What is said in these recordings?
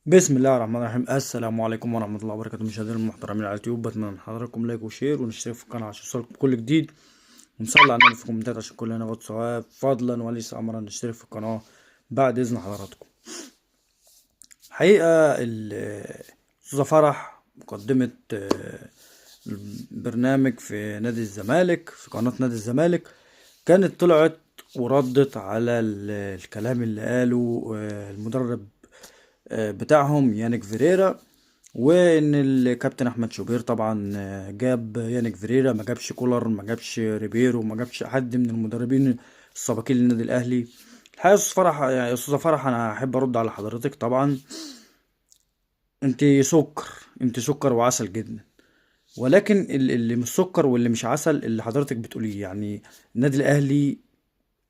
بسم الله الرحمن الرحيم. السلام عليكم ورحمة الله وبركاته. مشاهدينا المحترمين على اليوتيوب، بتمنى من حضراتكم لايك وشير ونشترك في القناة عشان يوصلكم كل جديد، ونصلي على النبي في الكومنتات عشان كلنا ناخد ثواب. فضلا وليس أمرا نشترك في القناة بعد إذن حضراتكم. حقيقة أستاذة فرح مقدمة البرنامج في نادي الزمالك، في قناة نادي الزمالك، كانت طلعت وردت على الكلام اللي قاله المدرب بتاعهم يانيك فيريرا، وان الكابتن احمد شوبير طبعا جاب يانيك فيريرا، ما جابش كولر، ما جابش ريبيرو، ما جابش حد من المدربين السابقين للنادي الاهلي. الحقيقه يا استاذ فرح، يعني يا استاذه فرح، انا احب ارد على حضرتك. طبعا انت سكر، انت سكر وعسل جدا، ولكن اللي مش سكر واللي مش عسل اللي حضرتك بتقوليه. يعني النادي الاهلي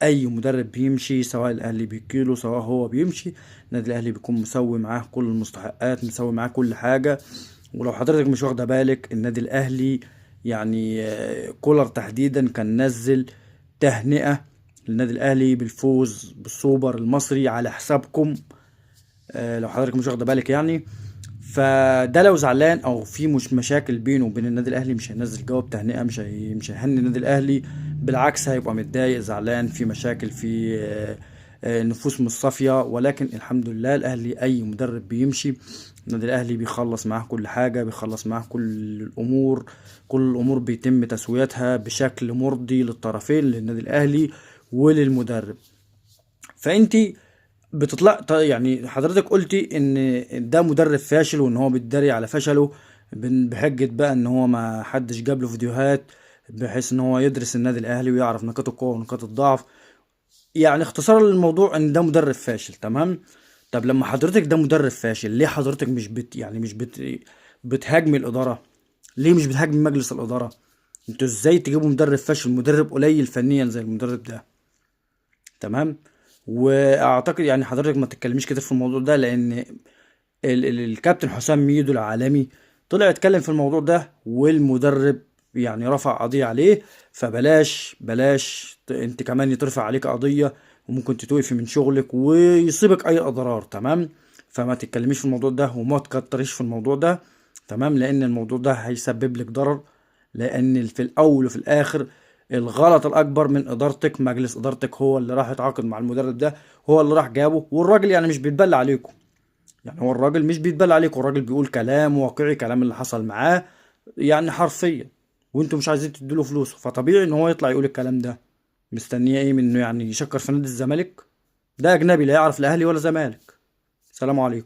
اي مدرب بيمشي، سواء الاهلي بيجيله سواء هو بيمشي، النادي الاهلي بيكون مسوي معاه كل المستحقات، مسوي معاه كل حاجه. ولو حضرتك مش واخده بالك، النادي الاهلي يعني كولر تحديدا كان نزل تهنئه للنادي الاهلي بالفوز بالسوبر المصري على حسابكم. لو حضرتك مش واخده بالك يعني، فده لو زعلان او في مش مشاكل بينه وبين النادي الاهلي، مش هينزل جواب تهنئه، مش هيهني النادي الاهلي. بالعكس، هيبقى متضايق زعلان، في مشاكل، في نفوس مش صافيه. ولكن الحمد لله، الاهلي اي مدرب بيمشي النادي الاهلي بيخلص معاه كل حاجه، بيخلص معاه كل الامور. كل الامور بيتم تسويتها بشكل مرضي للطرفين، للنادي الاهلي وللمدرب. فانتي بتطلع يعني حضرتك قلتي ان ده مدرب فاشل، وان هو بيتداري على فشله بحجة بقى ان هو ما حدش جاب له فيديوهات بحيث ان هو يدرس النادي الاهلي ويعرف نقاط القوة ونقاط الضعف. يعني اختصارا للموضوع ان ده مدرب فاشل، تمام. طب لما حضرتك ده مدرب فاشل، ليه حضرتك مش يعني مش بتهاجمي الادارة؟ ليه مش بتهاجمي مجلس الادارة؟ انتوا ازاي تجيبوا مدرب فاشل، مدرب قليل فنيا زي المدرب ده؟ تمام. واعتقد يعني حضرتك ما تتكلميش كتير في الموضوع ده، لان الكابتن حسام ميدو العالمي طلع اتكلم في الموضوع ده، والمدرب يعني رفع قضية عليه. فبلاش انت كمان يترفع عليك قضية، وممكن تتوقفي من شغلك ويصيبك اي اضرار. تمام. فما تتكلميش في الموضوع ده وما تكتريش في الموضوع ده. تمام. لان الموضوع ده هيسبب لك ضرر، لان في الاول وفي الاخر الغلط الاكبر من ادارتك. مجلس ادارتك هو اللي راح يتعاقد مع المدرب ده، هو اللي راح جابه. والراجل يعني مش بيتبلى عليكم، يعني هو الراجل مش بيتبلى عليكم، الراجل بيقول كلام واقعي، كلام اللي حصل معاه يعني حرفيا، وانتوا مش عايزين تديله فلوسه. فطبيعي ان هو يطلع يقول الكلام ده. مستنيه ايه منه؟ يعني يشكر في نادي الزمالك؟ ده اجنبي لا يعرف الاهلي ولا زمالك. سلام عليكم.